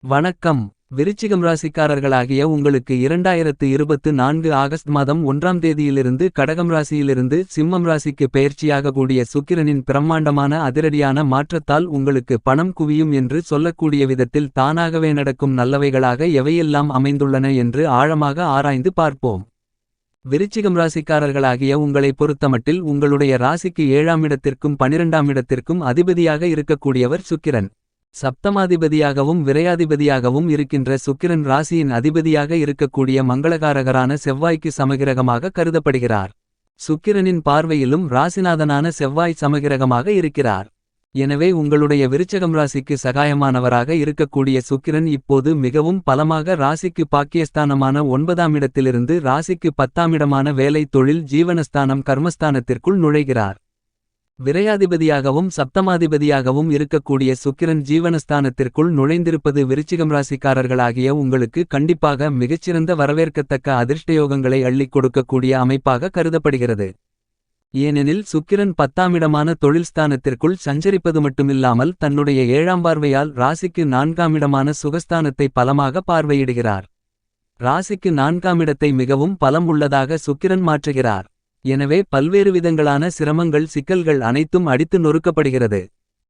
வணக்கம். விருச்சிகம் ராசிக்காரர்களாகிய உங்களுக்கு 2024 ஆகஸ்ட் மாதம் 1ஆம் தேதியிலிருந்து கடகம் ராசியிலிருந்து சிம்மம் ராசிக்கு பெயர்ச்சியாக கூடிய சுக்கிரனின் பிரம்மாண்டமான அதிரடியான மாற்றத்தால் உங்களுக்கு பணம் குவியும் என்று சொல்லக்கூடிய விதத்தில் தானாகவே நடக்கும் நல்லவைகளாக எவையெல்லாம் அமைந்துள்ளன என்று ஆழமாக ஆராய்ந்து பார்ப்போம். விருச்சிகம் ராசிக்காரர்களாகிய உங்களை பொறுத்தமட்டில் உங்களுடைய ராசிக்கு 7ஆம் இடத்திற்கும் 12ஆம் இடத்திற்கும் அதிபதியாக இருக்கக்கூடியவர் சுக்கிரன். சப்தமாதிபதியாகவும் விரையாதிபதியாகவும் இருக்கின்ற சுக்கிரன் ராசியின் அதிபதியாக இருக்கக்கூடிய மங்களகாரகரான செவ்வாய்க்கு சமகிரகமாக கருதப்படுகிறார். சுக்கிரனின் பார்வையிலும் ராசிநாதனான செவ்வாய் சமகிரகமாக இருக்கிறார். எனவே உங்களுடைய விருச்சகம் ராசிக்கு சகாயமானவராக இருக்கக்கூடிய சுக்கிரன் இப்போது மிகவும் பலமாக ராசிக்கு பாக்கியஸ்தானமான 9ஆம் இடத்திலிருந்து ராசிக்கு 10ஆம் இடமான வேலை தொழில் ஜீவனஸ்தானம் கர்மஸ்தானத்திற்குள் நுழைகிறார். விரையாதிபதியாகவும் சப்தமாதிபதியாகவும் இருக்கக்கூடிய சுக்கிரன் ஜீவனஸ்தானத்திற்குள் நுழைந்திருப்பது விருச்சிகம் ராசிக்காரர்களாகிய உங்களுக்கு கண்டிப்பாக மிகச்சிறந்த வரவேற்கத்தக்க அதிர்ஷ்டயோகங்களை அள்ளிக் கொடுக்கக்கூடிய அமைப்பாக கருதப்படுகிறது. ஏனெனில் சுக்கிரன் 10ஆம் இடமான தொழில் ஸ்தானத்திற்குள் சஞ்சரிப்பது மட்டுமில்லாமல் தன்னுடைய 7ஆம் பார்வையால் ராசிக்கு 4ஆம் இடமான சுகஸ்தானத்தை பலமாக பார்வையிடுகிறார். ராசிக்கு 4ஆம் இடத்தை மிகவும் பலம் உள்ளதாக சுக்கிரன் மாற்றுகிறார். எனவே பல்வேறு விதங்களான சிரமங்கள் சிக்கல்கள் அனைத்தும் அடித்து நொறுக்கப்படுகிறது.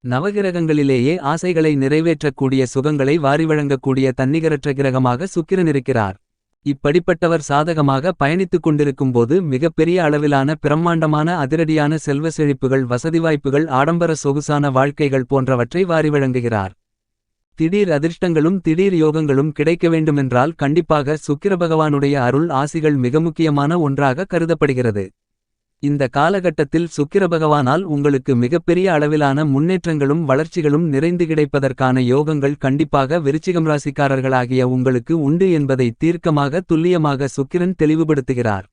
நவகிரகங்களிலேயே ஆசைகளை நிறைவேற்றக்கூடிய சுகங்களை வாரிவழங்கக்கூடிய தன்னிகரற்ற கிரகமாக சுக்கிரன் இருக்கிறார். இப்படிப்பட்டவர் சாதகமாக பயணித்துக் கொண்டிருக்கும்போது மிகப்பெரிய அளவிலான பிரம்மாண்டமான அதிரடியான செல்வ செழிப்புகள் வசதி வாய்ப்புகள் ஆடம்பர சொகுசான வாழ்க்கைகள் போன்றவற்றை வாரிவழங்குகிறார். திடீர் அதிர்ஷ்டங்களும் திடீர் யோகங்களும் கிடைக்க வேண்டுமென்றால் கண்டிப்பாக சுக்கிர பகவானுடைய அருள் ஆசிகள் மிக முக்கியமான ஒன்றாக கருதப்படுகிறது. இந்த காலகட்டத்தில் சுக்கிர பகவானால் உங்களுக்கு மிகப்பெரிய அளவிலான முன்னேற்றங்களும் வளர்ச்சிகளும் நிறைந்து கிடைப்பதற்கான யோகங்கள் கண்டிப்பாக விருச்சிகம் ராசிக்காரர்களாகிய உங்களுக்கு உண்டு என்பதை தீர்க்கமாக துல்லியமாக சுக்கிரன் தெளிவுபடுத்துகிறார்.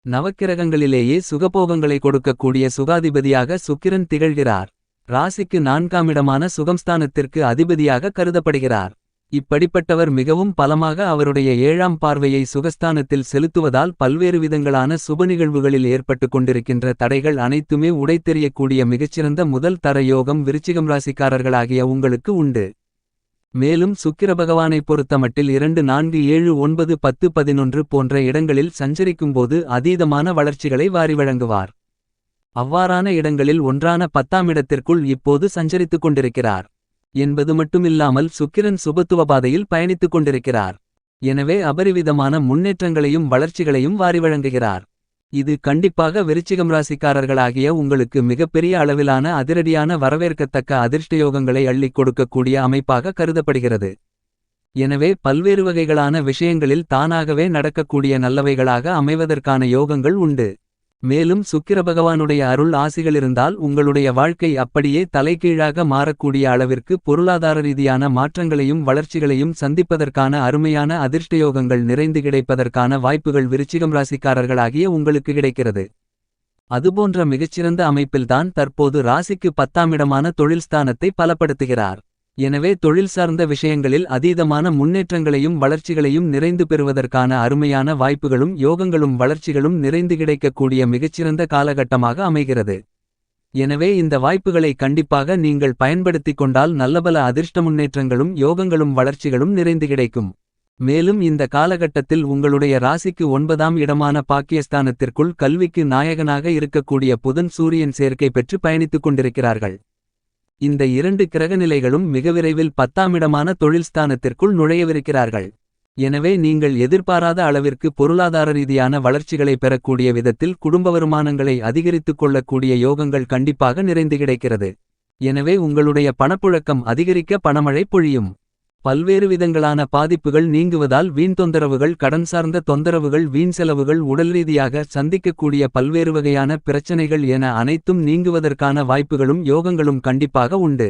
நவக்கிரகங்களிலேயே சுகபோகங்களை கொடுக்கக்கூடிய சுகாதிபதியாக சுக்கிரன் திகழ்கிறார். ராசிக்கு 4ஆம் இடமான சுகம்ஸ்தானத்திற்கு அதிபதியாக கருதப்படுகிறார். இப்படிப்பட்டவர் மிகவும் பலமாக அவருடைய 7ஆம் பார்வையை சுகஸ்தானத்தில் செலுத்துவதால் பல்வேறு விதங்களான சுப நிகழ்வுகளில் ஏற்பட்டு கொண்டிருக்கின்ற தடைகள் அனைத்துமே உடைத்தெறியக்கூடிய மிகச்சிறந்த முதல் தர யோகம் விருச்சிகம் ராசிக்காரர்களாகிய உங்களுக்கு உண்டு. மேலும் சுக்கிர பகவானை பொறுத்தமட்டில் 2 4 7 9 10 11 போன்ற இடங்களில் சஞ்சரிக்கும்போது அதீதமான வளர்ச்சிகளை வாரி வழங்குவார். அவ்வாறான இடங்களில் ஒன்றான 10ஆம் இடத்திற்குள் இப்போது சஞ்சரித்துக் கொண்டிருக்கிறார் என்பது மட்டுமில்லாமல் சுக்கிரன் சுபத்துவ பாதையில் பயணித்துக் கொண்டிருக்கிறார். எனவே அபரிவிதமான முன்னேற்றங்களையும் வளர்ச்சிகளையும் வாரி வழங்குகிறார். இது கண்டிப்பாக விருச்சிகம் ராசிக்காரர்களாகிய உங்களுக்கு மிகப்பெரிய அளவிலான அதிரடியான வரவேற்கத்தக்க அதிர்ஷ்டயோகங்களை அள்ளிக் கொடுக்கக்கூடிய அமைப்பாக கருதப்படுகிறது. எனவே பல்வேறு வகைகளான விஷயங்களில் தானாகவே நடக்கக்கூடிய நல்லவைகளாக அமைவதற்கான யோகங்கள் உண்டு. மேலும் சுக்கிர பகவானுடைய அருள் ஆசிகளிருந்தால் உங்களுடைய வாழ்க்கை அப்படியே தலைகீழாக மாறக்கூடிய அளவிற்கு பொருளாதார ரீதியான மாற்றங்களையும் வளர்ச்சிகளையும் சந்திப்பதற்கான அருமையான அதிர்ஷ்டயோகங்கள் நிறைந்து கிடைப்பதற்கான வாய்ப்புகள் விருச்சிகம் ராசிக்காரர்களாகிய உங்களுக்கு கிடைக்கிறது. அதுபோன்ற மிகச்சிறந்த அமைப்பில்தான் தற்போது ராசிக்கு 10ஆம் இடமான தொழில் ஸ்தானத்தை பலப்படுத்துகிறார். எனவே தொழில் சார்ந்த விஷயங்களில் அதீதமான முன்னேற்றங்களையும் வளர்ச்சிகளையும் நிறைந்து பெறுவதற்கான அருமையான வாய்ப்புகளும் யோகங்களும் வளர்ச்சிகளும் நிறைந்து கிடைக்கக்கூடிய மிகச்சிறந்த காலகட்டமாக அமைகிறது. எனவே இந்த வாய்ப்புகளை கண்டிப்பாக நீங்கள் பயன்படுத்திக் கொண்டால் நல்லபல அதிர்ஷ்ட முன்னேற்றங்களும் யோகங்களும் வளர்ச்சிகளும் நிறைந்து கிடைக்கும். மேலும் இந்த காலகட்டத்தில் உங்களுடைய ராசிக்கு 9ஆம் இடமான பாக்கியஸ்தானத்திற்குள் கல்விக்கு நாயகனாக இருக்கக்கூடிய புதன் சூரியன் சேர்க்கை பெற்று பயணித்துக் கொண்டிருக்கிறார்கள். இந்த 2 கிரகநிலைகளும் மிக விரைவில் 10ஆம் இடமான தொழில் ஸ்தானத்திற்குள் நுழையவிருக்கிறார்கள். எனவே நீங்கள் எதிர்பாராத அளவிற்கு பொருளாதார ரீதியான வளர்ச்சிகளை பெறக்கூடிய விதத்தில் குடும்ப வருமானங்களை அதிகரித்துக் கொள்ளக்கூடிய யோகங்கள் கண்டிப்பாக நிறைந்து கிடைக்கிறது. எனவே உங்களுடைய பணப்புழக்கம் அதிகரிக்க பணமழை பொழியும். பல்வேறு விதங்களான பாதிப்புகள் நீங்குவதால் வீண் தொந்தரவுகள் கடன் சார்ந்த தொந்தரவுகள் வீண் செலவுகள் உடல் ரீதியாக சந்திக்கக்கூடிய பல்வேறு வகையான பிரச்சனைகள் என அனைத்தும் நீங்குவதற்கான வாய்ப்புகளும் யோகங்களும் கண்டிப்பாக உண்டு.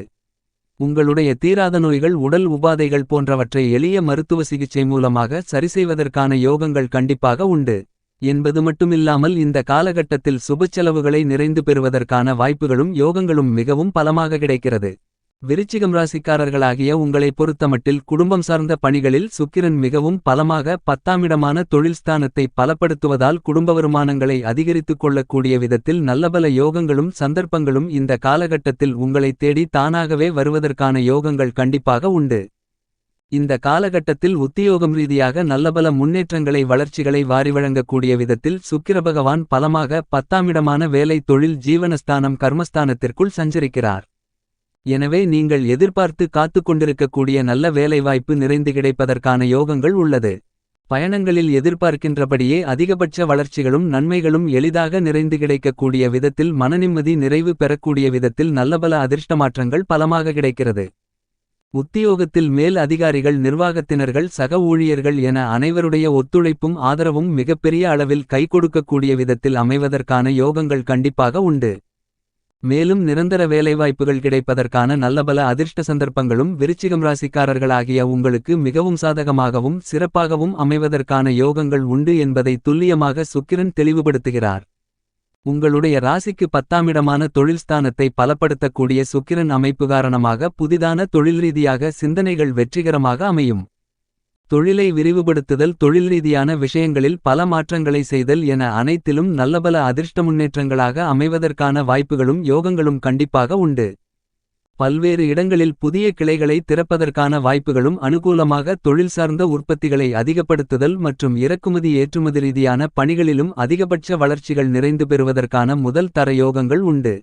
உங்களுடைய தீராத நோய்கள் உடல் உபாதைகள் போன்றவற்றை எளிய மருத்துவ சிகிச்சை மூலமாக சரிசெய்வதற்கான யோகங்கள் கண்டிப்பாக உண்டு என்பது மட்டுமில்லாமல் இந்த காலகட்டத்தில் சுபச்செலவுகளை நிறைந்து பெறுவதற்கான வாய்ப்புகளும் யோகங்களும் மிகவும் பலமாக கிடைக்கிறது. விருச்சிகம் ராசிக்காரர்களாகிய உங்களை பொறுத்தமட்டில் குடும்பம் சார்ந்த பணிகளில் சுக்கிரன் மிகவும் பலமாக 10ஆம் இடமான தொழில் ஸ்தானத்தை பலப்படுத்துவதால் குடும்ப வருமானங்களை அதிகரித்துக் கொள்ளக்கூடிய விதத்தில் நல்லபல யோகங்களும் சந்தர்ப்பங்களும் இந்த காலகட்டத்தில் உங்களை தேடி தானாகவே வருவதற்கான யோகங்கள் கண்டிப்பாக உண்டு. இந்த காலகட்டத்தில் உத்தியோகம் ரீதியாக நல்லபல முன்னேற்றங்களை வளர்ச்சிகளை வாரி வழங்கக்கூடிய விதத்தில் சுக்கிரபகவான் பலமாக 10ஆம் இடமான வேலை தொழில் ஜீவனஸ்தானம் கர்மஸ்தானத்திற்குள் சஞ்சரிக்கிறார். எனவே நீங்கள் எதிர்பார்த்து காத்துக் கொண்டிருக்கக்கூடிய நல்ல வேலைவாய்ப்பு நிறைந்து கிடைப்பதற்கான யோகங்கள் உள்ளது. பயணங்களில் எதிர்பார்க்கின்றபடியே அதிகபட்ச வளர்ச்சிகளும் நன்மைகளும் எளிதாக நிறைந்து கிடைக்கக்கூடிய விதத்தில் மனநிம்மதி நிறைவு பெறக்கூடிய விதத்தில் நல்லபல அதிர்ஷ்டமாற்றங்கள் பலமாக கிடைக்கிறது. உத்தியோகத்தில் மேல் அதிகாரிகள் நிர்வாகத்தினர்கள் சக ஊழியர்கள் என அனைவருடைய ஒத்துழைப்பும் ஆதரவும் மிகப்பெரிய அளவில் கைகொடுக்கக்கூடிய விதத்தில் அமைவதற்கான யோகங்கள் கண்டிப்பாக உண்டு. மேலும் நிரந்தர வேலைவாய்ப்புகள் கிடைப்பதற்கான நல்லபல அதிர்ஷ்ட சந்தர்ப்பங்களும் விருச்சிகம் ராசிக்காரர்களாகிய உங்களுக்கு மிகவும் சாதகமாகவும் சிறப்பாகவும் அமைவதற்கான யோகங்கள் உண்டு என்பதை துல்லியமாக சுக்கிரன் தெளிவுபடுத்துகிறார். உங்களுடைய ராசிக்கு 10ஆம் இடமான தொழில்ஸ்தானத்தை பலப்படுத்தக்கூடிய சுக்கிரன் அமைப்பு காரணமாக புதிதான தொழில் ரீதியாக சிந்தனைகள் வெற்றிகரமாக அமையும். தொழிலை விரிவுபடுத்துதல் தொழில் ரீதியான விஷயங்களில் பல மாற்றங்களை செய்தல் என அனைத்திலும் நல்லபல அதிர்ஷ்ட முன்னேற்றங்களாக அமைவதற்கான வாய்ப்புகளும் யோகங்களும் கண்டிப்பாக உண்டு. பல்வேறு இடங்களில் புதிய கிளைகளை திறப்பதற்கான வாய்ப்புகளும் அனுகூலமாக தொழில் சார்ந்த உற்பத்திகளை அதிகப்படுத்துதல் மற்றும் இறக்குமதி ஏற்றுமதி ரீதியான பணிகளிலும் அதிகபட்ச வளர்ச்சிகள் நிறைந்து பெறுவதற்கான முதல் தர யோகங்கள் உண்டு.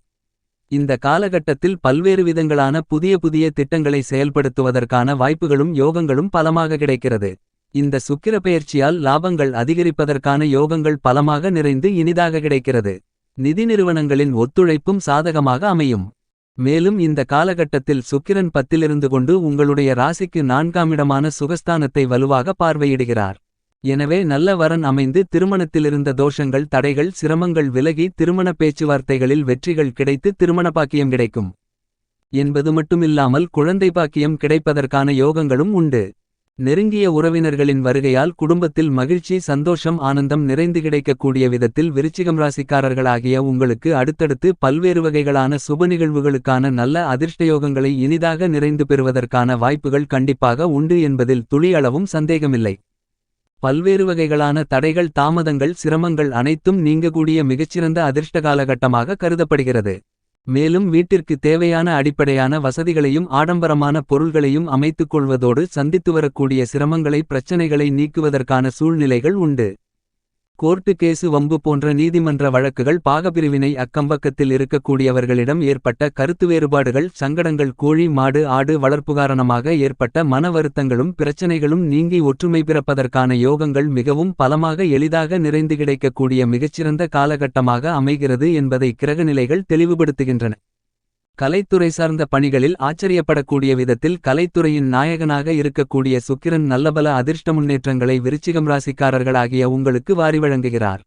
இந்த காலகட்டத்தில் பல்வேறு விதங்களான புதிய புதிய திட்டங்களை செயல்படுத்துவதற்கான வாய்ப்புகளும் யோகங்களும் பலமாக கிடைக்கிறது. இந்த சுக்கிர பெயர்ச்சியால் லாபங்கள் அதிகரிப்பதற்கான யோகங்கள் பலமாக நிறைந்து இனிதாக கிடைக்கிறது. நிதி நிறுவனங்களின் ஒத்துழைப்பும் சாதகமாக அமையும். மேலும் இந்த காலகட்டத்தில் சுக்கிரன் 10லிருந்து கொண்டு உங்களுடைய ராசிக்கு 4ஆம் இடமான சுகஸ்தானத்தை வலுவாக பார்வையிடுகிறார். எனவே நல்ல வரன் அமைந்து திருமணத்திலிருந்த தோஷங்கள் தடைகள் சிரமங்கள் விலகி திருமண பேச்சுவார்த்தைகளில் வெற்றிகள் கிடைத்து திருமண பாக்கியம் கிடைக்கும் என்பது மட்டுமில்லாமல் குழந்தை பாக்கியம் கிடைப்பதற்கான யோகங்களும் உண்டு. நெருங்கிய உறவினர்களின் வருகையால் குடும்பத்தில் மகிழ்ச்சி சந்தோஷம் ஆனந்தம் நிறைந்து கிடைக்கக்கூடிய விதத்தில் விருச்சிகம் ராசிக்காரர்களாகிய உங்களுக்கு அடுத்தடுத்து பல்வேறு வகைகளான சுப நிகழ்வுகளுக்கான நல்ல அதிர்ஷ்டயோகங்களை இனிதாக நிறைந்து பெறுவதற்கான வாய்ப்புகள் கண்டிப்பாக உண்டு என்பதில் துளியளவும் சந்தேகமில்லை. பல்வேறு வகைகளான தடைகள் தாமதங்கள் சிரமங்கள் அனைத்தும் நீங்கக்கூடிய மிகச்சிறந்த அதிர்ஷ்ட காலகட்டமாக கருதப்படுகிறது. மேலும் வீட்டிற்கு தேவையான அடிப்படையான வசதிகளையும் ஆடம்பரமான பொருள்களையும் அமைத்துக் கொள்வதோடு சந்தித்து வரக்கூடிய சிரமங்களை பிரச்சனைகளை நீக்குவதற்கான சூழ்நிலைகள் உண்டு. கோர்ட்டு கேசு வம்பு போன்ற நீதிமன்ற வழக்குகள் பாகப்பிரிவினை அக்கம்பக்கத்தில் இருக்கக்கூடியவர்களிடம் ஏற்பட்ட கருத்து வேறுபாடுகள் சங்கடங்கள் கோழி மாடு ஆடு வளர்ப்பு காரணமாக ஏற்பட்ட மன வருத்தங்களும் பிரச்சனைகளும் நீங்கி ஒற்றுமை பிறப்பதற்கான யோகங்கள் மிகவும் பலமாக எளிதாக நிறைந்து கிடைக்கக்கூடிய மிகச்சிறந்த காலகட்டமாக அமைகிறது என்பதை கிரகநிலைகள் தெளிவுபடுத்துகின்றன. கலைத்துறை சார்ந்த பணிகளில் ஆச்சரியப்படக்கூடிய விதத்தில் கலைத்துறையின் நாயகனாக இருக்கக்கூடிய சுக்கிரன் நல்லபல அதிர்ஷ்ட முன்னேற்றங்களை விருச்சிகம் ராசிக்காரர்களாகிய உங்களுக்கு வாரி வழங்குகிறார்.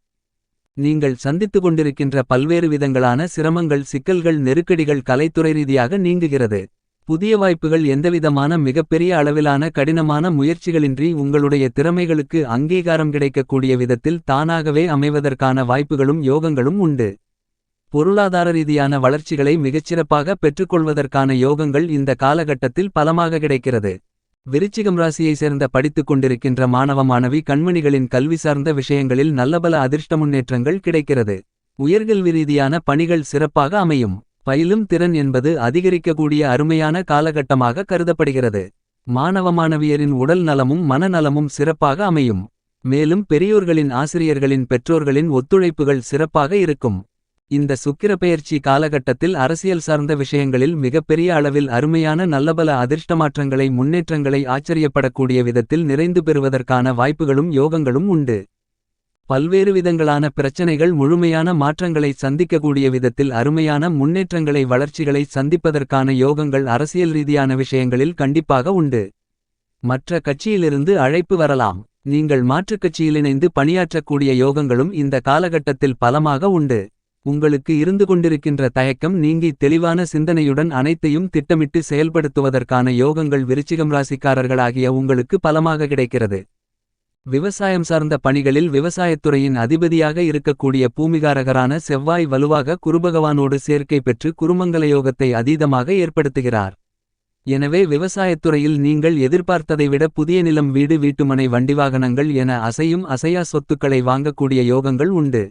நீங்கள் சந்தித்துக் கொண்டிருக்கின்ற பல்வேறு விதங்களான சிரமங்கள் சிக்கல்கள் நெருக்கடிகள் கலைத்துறை ரீதியாக நீங்குகிறது. புதிய வாய்ப்புகள் எந்தவிதமான மிகப்பெரிய அளவிலான கடினமான முயற்சிகளின்றி உங்களுடைய திறமைகளுக்கு அங்கீகாரம் கிடைக்கக்கூடிய விதத்தில் தானாகவே அமைவதற்கான வாய்ப்புகளும் யோகங்களும் உண்டு. பொருளாதார ரீதியான வளர்ச்சிகளை மிகச்சிறப்பாக பெற்றுக்கொள்வதற்கான யோகங்கள் இந்த காலகட்டத்தில் பலமாக கிடைக்கிறது. விருச்சிகம் ராசியை சேர்ந்த படித்துக் கொண்டிருக்கின்ற மாணவ மாணவி கண்மணிகளின் கல்வி சார்ந்த விஷயங்களில் நல்லபல அதிர்ஷ்ட முன்னேற்றங்கள் கிடைக்கிறது. உயர்கல்வி ரீதியான பணிகள் சிறப்பாக அமையும். பயிலும் திறன் என்பது அதிகரிக்கக்கூடிய அருமையான காலகட்டமாக கருதப்படுகிறது. மாணவ மாணவியரின் உடல் நலமும் மனநலமும் சிறப்பாக அமையும். மேலும் பெரியோர்களின் ஆசிரியர்களின் பெற்றோர்களின் ஒத்துழைப்புகள் சிறப்பாக இருக்கும். இந்த சுக்கிர பெயர்ச்சி காலகட்டத்தில் அரசியல் சார்ந்த விஷயங்களில் மிகப்பெரிய அளவில் அருமையான நல்லபல அதிர்ஷ்டமாற்றங்களை முன்னேற்றங்களை ஆச்சரியப்படக்கூடிய விதத்தில் நிறைந்து பெறுவதற்கான வாய்ப்புகளும் யோகங்களும் உண்டு. பல்வேறு விதங்களான பிரச்சனைகள் முழுமையான மாற்றங்களை சந்திக்கக்கூடிய விதத்தில் அருமையான முன்னேற்றங்களை வளர்ச்சிகளை சந்திப்பதற்கான யோகங்கள் அரசியல் ரீதியான விஷயங்களில் கண்டிப்பாக உண்டு. மற்ற கட்சியிலிருந்து அழைப்பு வரலாம். நீங்கள் மாற்றுக் கட்சியில் இணைந்து பணியாற்றக்கூடிய யோகங்களும் இந்த காலகட்டத்தில் பலமாக உண்டு. உங்களுக்கு இருந்து கொண்டிருக்கின்ற தயக்கம் நீங்கி தெளிவான சிந்தனையுடன் அனைத்தையும் திட்டமிட்டு செயல்படுத்துவதற்கான யோகங்கள் விருச்சிகம் ராசிக்காரர்களாகிய உங்களுக்கு பலமாக கிடைக்கிறது. விவசாயம் சார்ந்த பணிகளில் விவசாயத்துறையின் அதிபதியாக இருக்கக்கூடிய பூமிகாரகரான செவ்வாய் வலுவாக குருபகவானோடு சேர்க்கை பெற்று குருமங்கல யோகத்தை அதீதமாக ஏற்படுத்துகிறார். எனவே விவசாயத்துறையில் நீங்கள் எதிர்பார்த்ததை விட புதிய நிலம் வீடு வீட்டுமனை வண்டிவாகனங்கள் என அசையும் அசையா சொத்துக்களை வாங்கக்கூடிய யோகங்கள் உண்டு.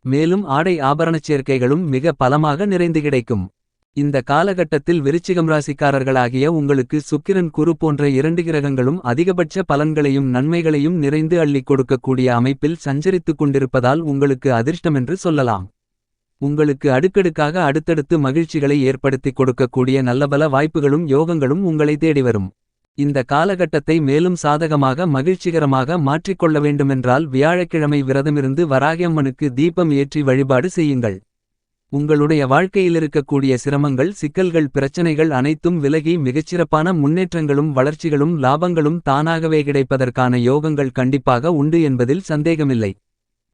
மேலும் ஆடை ஆபரணச் சேர்க்கைகளும் மிக பலமாக நிறைந்து கிடைக்கும். இந்த காலகட்டத்தில் விருச்சிகம் ராசிக்காரர்களாகிய உங்களுக்கு சுக்கிரன் குரு போன்ற 2 கிரகங்களும் அதிகபட்ச பலன்களையும் நன்மைகளையும் நிறைந்து அள்ளிக் கொடுக்கக்கூடிய அமைப்பில் சஞ்சரித்துக் கொண்டிருப்பதால் உங்களுக்கு அதிர்ஷ்டமென்று சொல்லலாம். உங்களுக்கு அடுக்கடுக்காக அடுத்தடுத்து மகிழ்ச்சிகளை ஏற்படுத்திக் கொடுக்கக்கூடிய நல்லபல வாய்ப்புகளும் யோகங்களும் உங்களை தேடிவரும். இந்த காலகட்டத்தை மேலும் சாதகமாக மகிழ்ச்சிகரமாக மாற்றிக்கொள்ள வேண்டுமென்றால் வியாழக்கிழமை விரதமிருந்து வராகியம்மனுக்கு தீபம் ஏற்றி வழிபாடு செய்யுங்கள். உங்களுடைய வாழ்க்கையிலிருக்கக்கூடிய சிரமங்கள் சிக்கல்கள் பிரச்சனைகள் அனைத்தும் விலகி மிகச்சிறப்பான முன்னேற்றங்களும் வளர்ச்சிகளும் லாபங்களும் தானாகவே கிடைப்பதற்கான யோகங்கள் கண்டிப்பாக உண்டு என்பதில் சந்தேகமில்லை.